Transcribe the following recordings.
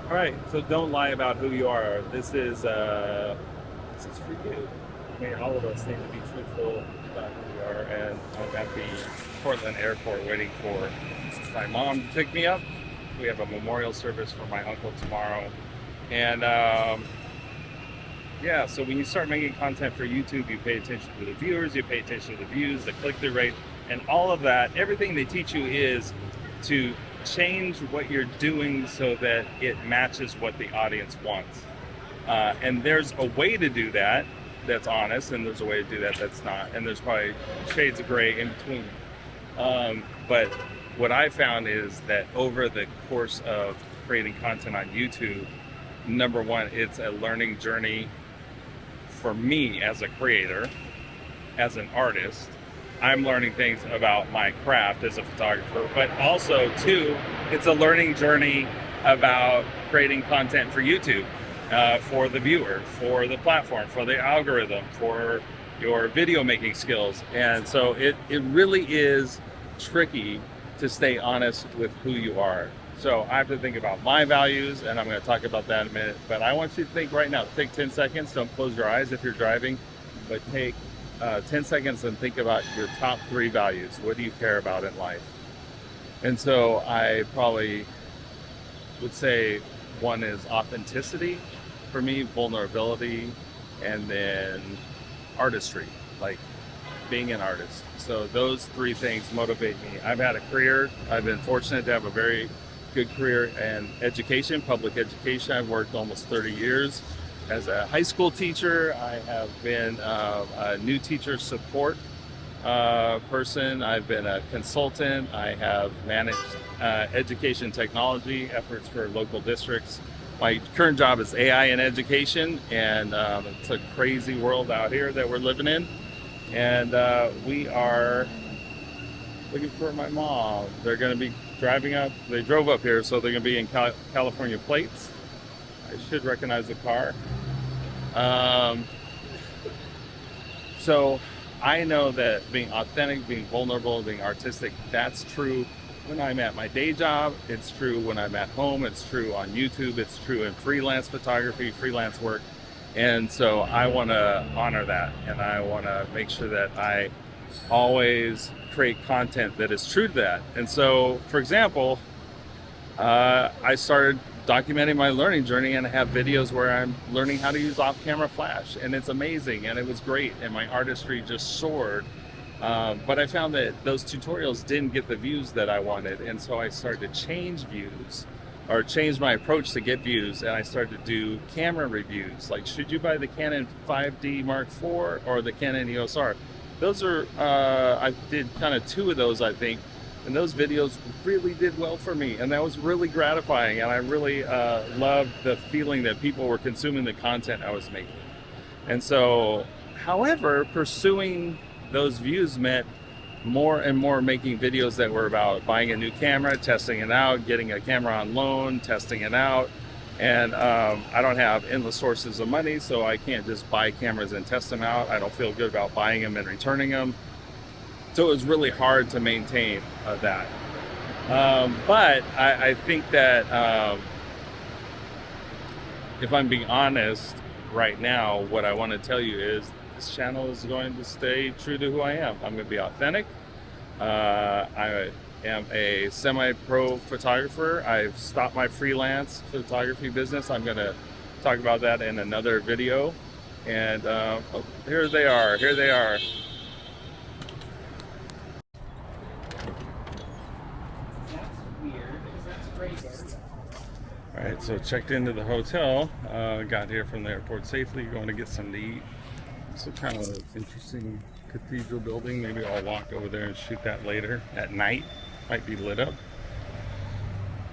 All right, so don't lie about who you are. This is for you. I mean, all of us need to be truthful about who we are. And I'm at the Portland airport waiting for my mom to pick me up. We have a memorial service for my uncle tomorrow. And yeah, so when you start making content for YouTube, you pay attention to the viewers, you pay attention to the views, the click-through rate, and all of that. Everything they teach you is to change what you're doing so that it matches what the audience wants. And there's a way to do that that's honest, and there's a way to do that that's not. And there's probably shades of gray in between. But what I found is that over the course of creating content on YouTube, number one, it's a learning journey for me as a creator, as an artist. I'm learning things about my craft as a photographer, but also, too, it's a learning journey about creating content for YouTube, for the viewer, for the platform, for the algorithm, for your video making skills. And so it really is tricky to stay honest with who you are. So I have to think about my values, and I'm going to talk about that in a minute. But I want you to think right now. Take 10 seconds. Don't close your eyes if you're driving, but take 10 seconds and think about your top 3 values. What do you care about in life? And so I probably would say one is authenticity for me, vulnerability, and then artistry, like being an artist. So those 3 things motivate me. I've had a career. I've been fortunate to have a very good career in education, public education. I've worked almost 30 years as a high school teacher. I have been a new teacher support person. I've been a consultant. I have managed education technology efforts for local districts. My current job is AI in education, and it's a crazy world out here that we're living in. And we are looking for my mom. They're going to be driving up. They drove up here, so they're going to be in California plates. I should recognize the car. So I know that being authentic, being vulnerable, being artistic, that's true when I'm at my day job. It's true when I'm at home. It's true on YouTube. It's true in freelance photography, freelance work. And so I want to honor that, and I want to make sure that I always create content that is true to that. And so, for example, I started documenting my learning journey, and I have videos where I'm learning how to use off-camera flash, and it's amazing, and it was great, and my artistry just soared. But I found that those tutorials didn't get the views that I wanted, and so I started to change views, or change my approach to get views, and I started to do camera reviews, like should you buy the Canon 5D Mark IV or the Canon EOS R? Those are, I did kind of 2 of those, I think, and those videos really did well for me, and that was really gratifying, and I really loved the feeling that people were consuming the content I was making. And so, however, pursuing those views meant more and more making videos that were about buying a new camera, testing it out, getting a camera on loan, testing it out. And I don't have endless sources of money, so I can't just buy cameras and test them out. I don't feel good about buying them and returning them. So it was really hard to maintain that. But I think that if I'm being honest right now, what I want to tell you is this channel is going to stay true to who I am. I'm going to be authentic. I am a semi-pro photographer. I've stopped my freelance photography business. I'm going to talk about that in another video. And oh, here they are. Here they are. All right, so checked into the hotel. Got here from the airport safely. Going to get something to eat. It's a kind of interesting cathedral building. Maybe I'll walk over there and shoot that later at night. Might be lit up.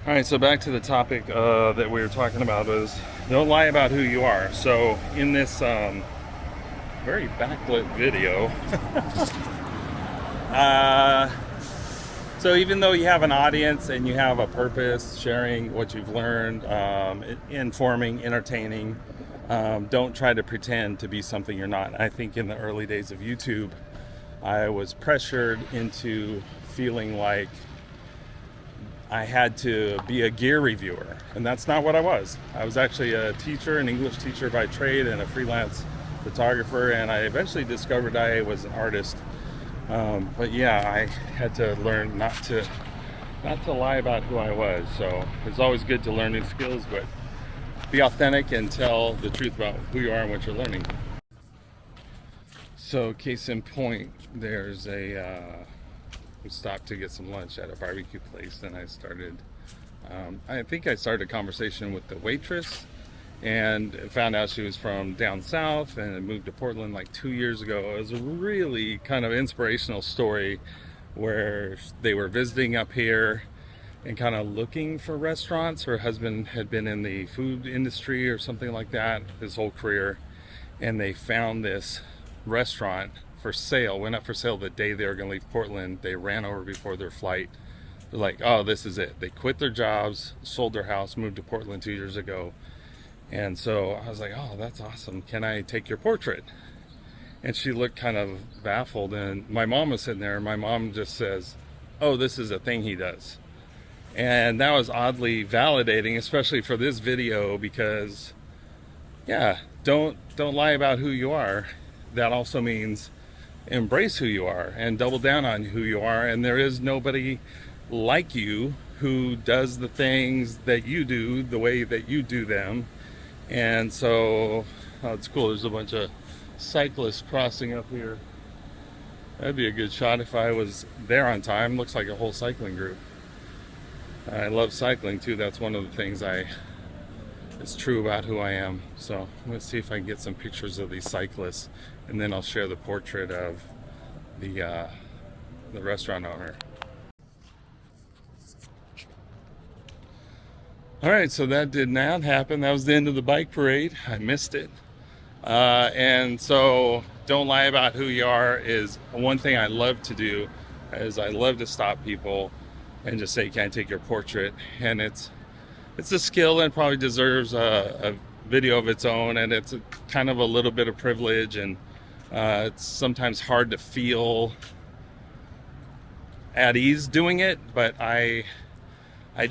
All right, so back to the topic that we were talking about is don't lie about who you are. So in this very backlit video, so even though you have an audience and you have a purpose, sharing what you've learned, informing, entertaining, don't try to pretend to be something you're not. I think in the early days of YouTube, I was pressured into feeling like I had to be a gear reviewer, and that's not what I was. I was actually a teacher, an English teacher by trade, and a freelance photographer, and I eventually discovered I was an artist. But yeah, I had to learn not to lie about who I was. So it's always good to learn new skills, but be authentic and tell the truth about who you are and what you're learning. So case in point, there's we stopped to get some lunch at a barbecue place, and I think I started a conversation with the waitress and found out she was from down south and had moved to Portland like 2 years ago. It was a really kind of inspirational story where they were visiting up here and kind of looking for restaurants. Her husband had been in the food industry or something like that his whole career, and they found this restaurant for sale, went up for sale the day they were going to leave Portland. They ran over before their flight. They're like, oh, this is it. They quit their jobs, sold their house, moved to Portland 2 years ago. And so I was like, oh, that's awesome. Can I take your portrait? And she looked kind of baffled. And my mom was sitting there. And my mom just says, oh, this is a thing he does. And that was oddly validating, especially for this video, because yeah, don't lie about who you are. That also means embrace who you are and double down on who you are. And there is nobody like you who does the things that you do the way that you do them. And so it's cool. There's a bunch of cyclists crossing up here. That'd be a good shot if I was there on time. Looks like a whole cycling group. I love cycling too. That's one of the things it's true about who I am. So let's see if I can get some pictures of these cyclists, and then I'll share the portrait of the restaurant owner. All right, so that did not happen. That was the end of the bike parade. I missed it. And so don't lie about who you are is one thing I love to do, is I love to stop people and just say, can I take your portrait? And it's a skill and probably deserves a video of its own, and it's kind of a little bit of privilege, and it's sometimes hard to feel at ease doing it, but I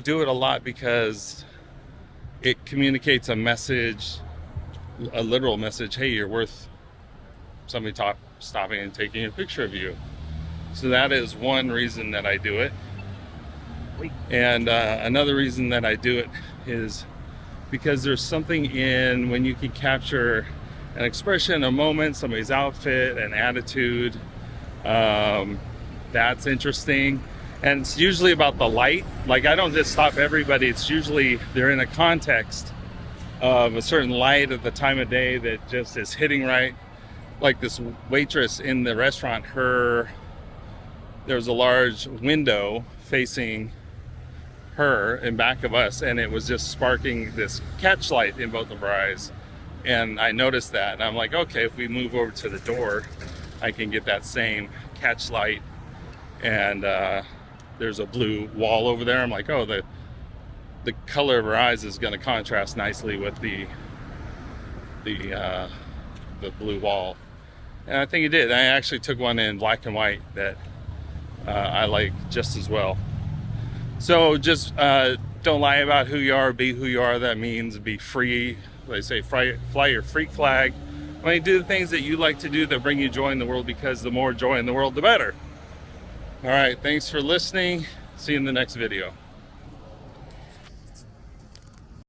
do it a lot because it communicates a message, a literal message. Hey, you're worth somebody stopping and taking a picture of you. So that is one reason that I do it. And another reason that I do it is because there's something in when you can capture an expression, a moment, somebody's outfit, an attitude. That's interesting. And it's usually about the light. Like, I don't just stop everybody. It's usually they're in a context of a certain light at the time of day that just is hitting right. Like this waitress in the restaurant, there's a large window facing her in back of us, and it was just sparking this catch light in both of our eyes. And I noticed that, and I'm like, okay, if we move over to the door, I can get that same catch light. And there's a blue wall over there. I'm like, oh, the color of her eyes is going to contrast nicely with the blue wall. And I think it did. I actually took one in black and white that I like just as well. So just don't lie about who you are, be who you are. That means be free. They say fly your freak flag. I mean, do the things that you like to do that bring you joy in the world, because the more joy in the world, the better. All right, thanks for listening. See you in the next video.